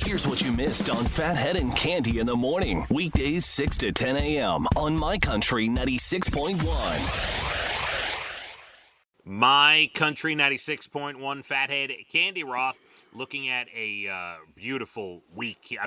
Here's what you missed on Phathead and Cande in the morning. Weekdays 6 to 10 a.m. on My Country 96.1. My Country 96.1 Phathead Cande Roth looking at a beautiful week.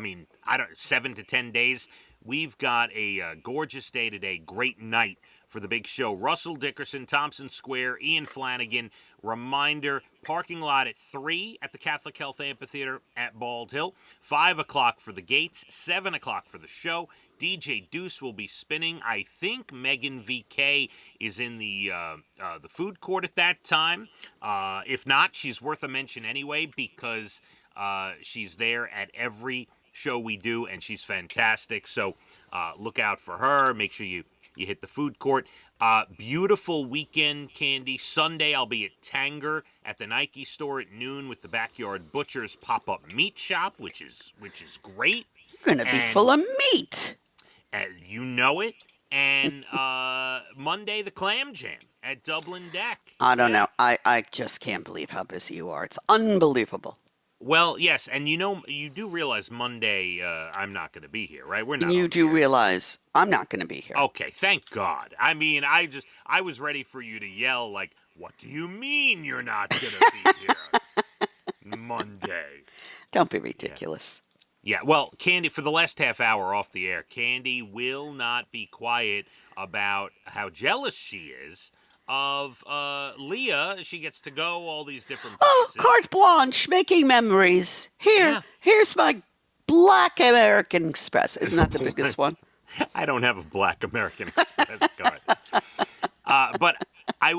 7 to 10 days. We've got a gorgeous day today, great night for the big show. Russell Dickerson, Thompson Square, Ian Flanagan. Reminder, parking lot at 3 at the Catholic Health Amphitheater at Bald Hill. 5 o'clock for the gates, 7 o'clock for the show. DJ Deuce will be spinning. I think Megan VK is in the food court at that time. If not, she's worth a mention anyway because she's there at every show we do, and she's fantastic. So look out for her. Make sure you hit the food court. Beautiful weekend, Candy. Sunday, I'll be at Tanger at the Nike store at noon with the Backyard Butcher's pop-up meat shop, which is great. You're going to be full of meat. You know it. And Monday, the Clam Jam at Dublin Deck. I don't know. I just can't believe how busy you are. It's unbelievable. Well, yes, and you do realize Monday I'm not going to be here, right? We're not. You do realize I'm not going to be here. Okay, thank God. I mean, I was ready for you to yell like, "What do you mean you're not going to be here Monday?" Don't be ridiculous. Yeah, well, Candy, for the last half hour off the air, Candy will not be quiet about how jealous she is of Leah. She gets to go all these different places. Oh, carte blanche, making memories. Here's my Black American Express. Isn't that the biggest one? I don't have a Black American Express card. But I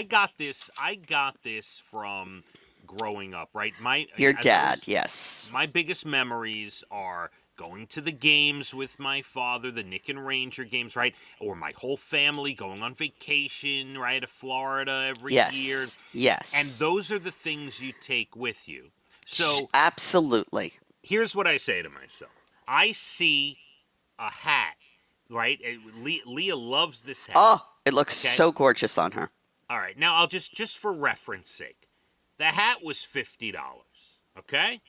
got this from growing up, right? Your dad, yes. My biggest memories are going to the games with my father, the Nick and Ranger games, right? Or my whole family going on vacation, right, to Florida every year. Yes. And those are the things you take with you. So absolutely. Here's what I say to myself. I see a hat, right? Leah loves this hat. Oh, it looks so gorgeous on her. All right. Now, I'll just for reference sake, the hat was $50, okay?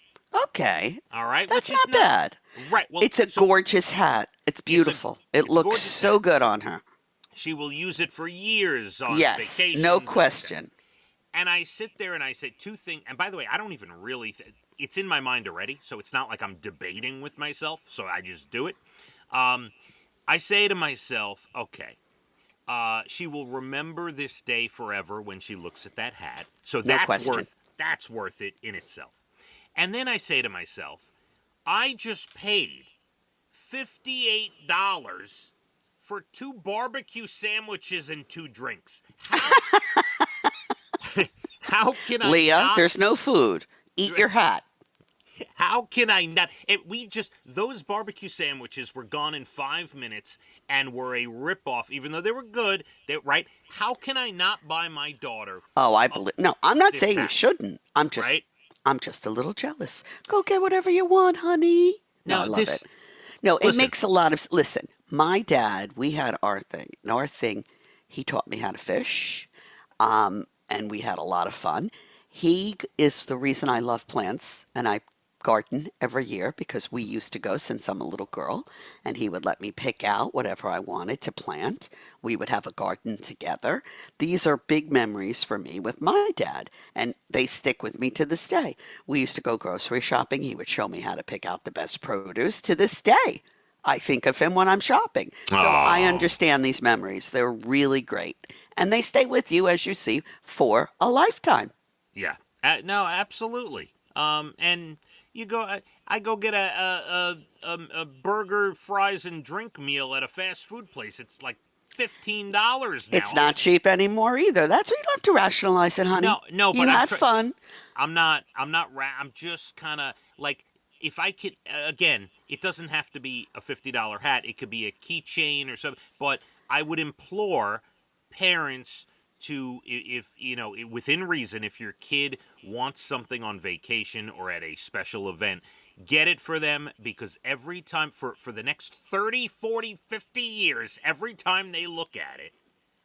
Okay. All right. That's not bad. Right. Well, it's a gorgeous hat. It's beautiful. It looks so good on her. She will use it for years on vacation. Yes, no question. And I sit there and I say two things. And by the way, I don't even really it's in my mind already, so it's not like I'm debating with myself, so I just do it. I say to myself, okay, she will remember this day forever when she looks at that hat. So that's worth it in itself. And then I say to myself, I just paid $58 for 2 barbecue sandwiches and 2 drinks. How can I Leah, there's no food. Eat your hat. How can I not? Those barbecue sandwiches were gone in 5 minutes and were a ripoff, even though they were good, right? How can I not buy my daughter? Oh, I believe. No, I'm not saying you shouldn't. I'm just a little jealous. Go get whatever you want, honey. No, I love it. No, it makes a lot of... Listen, my dad, we had our thing. And our thing, he taught me how to fish, and we had a lot of fun. He is the reason I love plants, and I garden every year because we used to go since I'm a little girl, and he would let me pick out whatever I wanted to plant. We would have a garden together. These are big memories for me with my dad, and they stick with me to this day. We used to go grocery shopping. He would show me how to pick out the best produce. To this day, I think of him when I'm shopping. So I understand these memories. They're really great, and they stay with you, as you see, for a lifetime. Yeah. No, absolutely. And you go. I go get a burger, fries, and drink meal at a fast food place. It's like $15 now. It's not cheap anymore either. That's why you don't have to rationalize it, honey. No, but you had fun. I'm just kind of like, if I could, again, it doesn't have to be a $50 hat. It could be a keychain or something. But I would implore parents to, if within reason, if your kid wants something on vacation or at a special event, get it for them, because every time for the next 30, 40, 50 years, every time they look at it,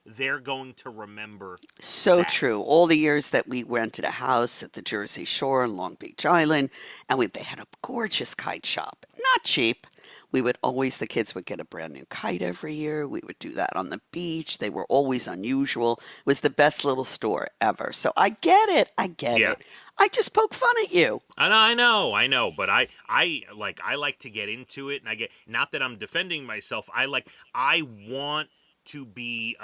they're going to remember. So that. true. All the years that we rented a house at the Jersey Shore in Long Beach Island, and they had a gorgeous kite shop. Not cheap. The kids would get a brand new kite every year. We would do that on the beach. They were always unusual. It was the best little store ever. So I get it. Yeah. I just poke fun at you. I know, but I like to get into it, and not that I'm defending myself. I want to be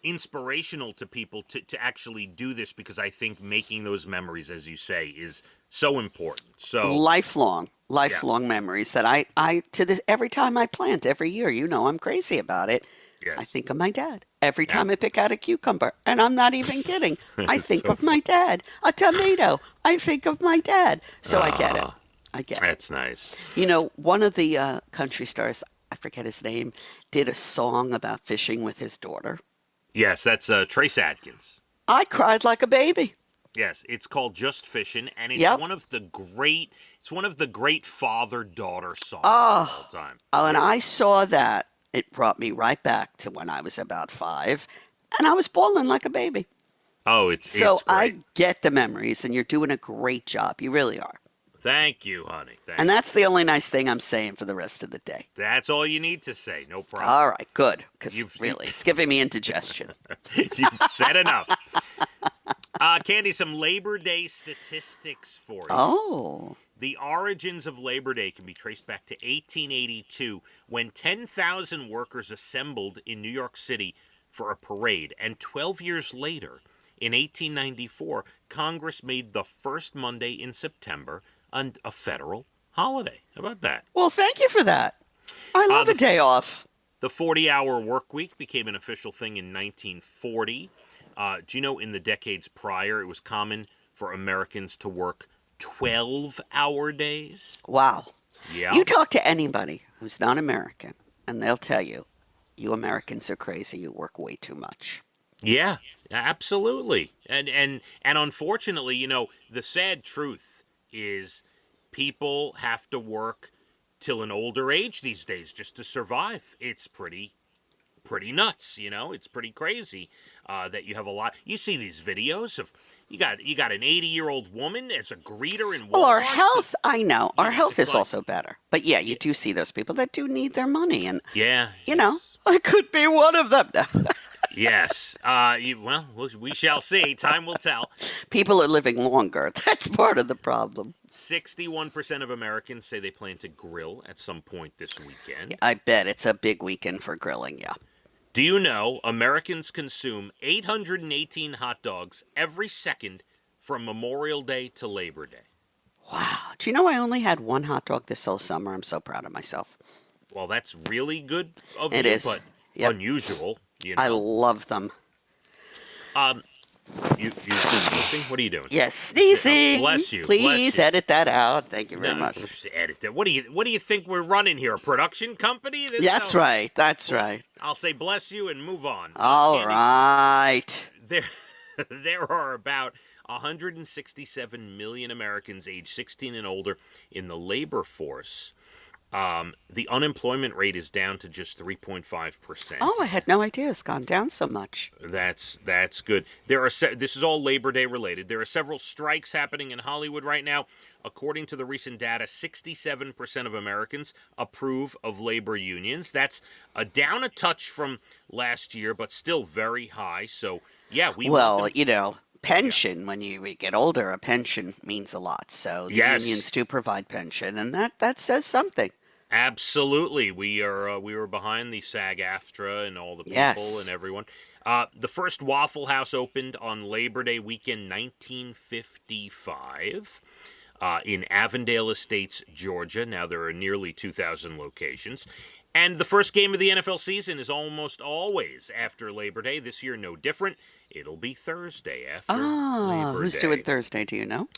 inspirational to people to actually do this, because I think making those memories, as you say, is so important. So lifelong memories that I to this every time I plant every year. I'm crazy about it. Yes. I think of my dad. Every time I pick out a cucumber, and I'm not even kidding, I think of my dad. A tomato, I think of my dad. So I get it. That's nice. One of the country stars, I forget his name, did a song about fishing with his daughter. Yes, that's Trace Adkins. I cried like a baby. Yes, it's called Just Fishin', and it's one of the great father-daughter songs of all time. Oh, and I saw that. It brought me right back to when I was about 5, and I was bawling like a baby. Oh, it's so great. I get the memories, and you're doing a great job. You really are. Thank you, honey. And that's the only nice thing I'm saying for the rest of the day. That's all you need to say. No problem. All right, good. Because really, it's giving me indigestion. You've said enough. Candy, some Labor Day statistics for you. Oh. The origins of Labor Day can be traced back to 1882, when 10,000 workers assembled in New York City for a parade. And 12 years later, in 1894, Congress made the first Monday in September a federal holiday. How about that? Well, thank you for that. I love a day off. The 40-hour work week became an official thing in 1940. Do you know in the decades prior, it was common for Americans to work 12-hour days? Wow. Yeah. You talk to anybody who's not American, and they'll tell you, you Americans are crazy. You work way too much. Yeah, absolutely. And unfortunately, the sad truth is people have to work till an older age these days just to survive. It's pretty nuts, It's pretty crazy that you have a lot. You see these videos of you got an 80-year-old woman as a greeter in Walmart. Well, our health, I know, our health is also better. But yeah, you do see those people that do need their money, and I could be one of them. Yes. We shall see. Time will tell. People are living longer. That's part of the problem. 61% of Americans say they plan to grill at some point this weekend. I bet it's a big weekend for grilling, yeah. Do you know Americans consume 818 hot dogs every second from Memorial Day to Labor Day? Wow. Do you know I only had one hot dog this whole summer? I'm so proud of myself. Well, that's really good of it you, is. But unusual. I love them. You sneezing? What are you doing? Yes, sneezing. Bless you. Please edit that out. Thank you very much. Edit that. What do you think we're running here? A production company? That's right. That's right. I'll say bless you and move on. All right. There are about 167 million Americans age 16 and older in the labor force. The unemployment rate is down to just 3.5%. Oh, I had no idea it's gone down so much. That's good. This is all Labor Day related. There are several strikes happening in Hollywood right now. According to the recent data, 67% of Americans approve of labor unions. That's down a touch from last year, but still very high. So, yeah, pension, when you get older, a pension means a lot. So the unions do provide pension, and that says something. Absolutely. We were behind the SAG-AFTRA and all the people and everyone. The first Waffle House opened on Labor Day weekend 1955 in Avondale Estates, Georgia. Now there are nearly 2,000 locations. And the first game of the NFL season is almost always after Labor Day. This year, no different. It'll be Thursday after Labor Day. Who's doing Thursday? Do you know?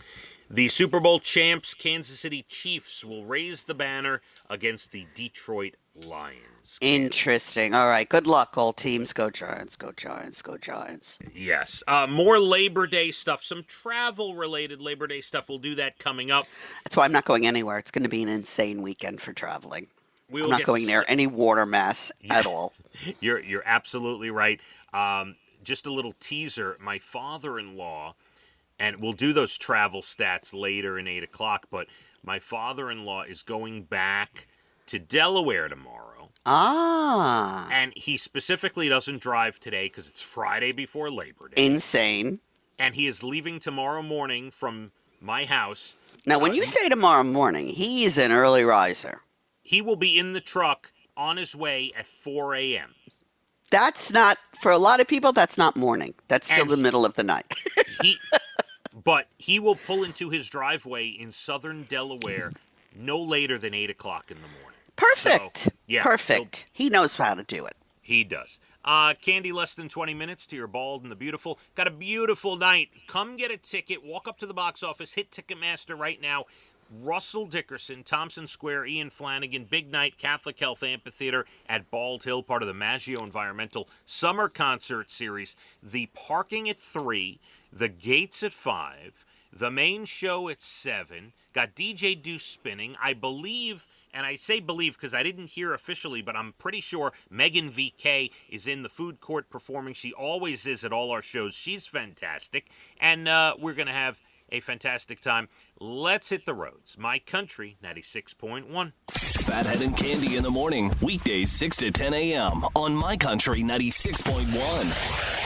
The Super Bowl champs, Kansas City Chiefs, will raise the banner against the Detroit Lions. Interesting. All right. Good luck, all teams. Go Giants. Go Giants. Go Giants. Yes. More Labor Day stuff. Some travel-related Labor Day stuff. We'll do that coming up. That's why I'm not going anywhere. It's going to be an insane weekend for traveling. I'm not going near any water mass at all. You're absolutely right. Just a little teaser. My father-in-law, and we'll do those travel stats later in 8 o'clock, but my father-in-law is going back to Delaware tomorrow. Ah. And he specifically doesn't drive today because it's Friday before Labor Day. Insane. And he is leaving tomorrow morning from my house. Now, when you say tomorrow morning, he's an early riser. He will be in the truck on his way at 4 a.m. That's not, for a lot of people, that's not morning. That's still the middle of the night. But he will pull into his driveway in southern Delaware no later than 8 o'clock in the morning. Perfect. So, yeah, perfect. He knows how to do it. He does. Candy, less than 20 minutes to your Bald and the Beautiful. Got a beautiful night. Come get a ticket. Walk up to the box office. Hit Ticketmaster right now. Russell Dickerson, Thompson Square, Ian Flanagan, Big Night, Catholic Health Amphitheater at Bald Hill, part of the Maggio Environmental Summer Concert Series. The parking at 3, the gates at 5, the main show at 7. Got DJ Deuce spinning. I believe, and I say believe because I didn't hear officially, but I'm pretty sure Megan VK is in the food court performing. She always is at all our shows. She's fantastic. And we're going to have a fantastic time. Let's hit the roads. My Country 96.1. Phathead and Cande in the morning, weekdays 6 to 10 a.m. on My Country 96.1.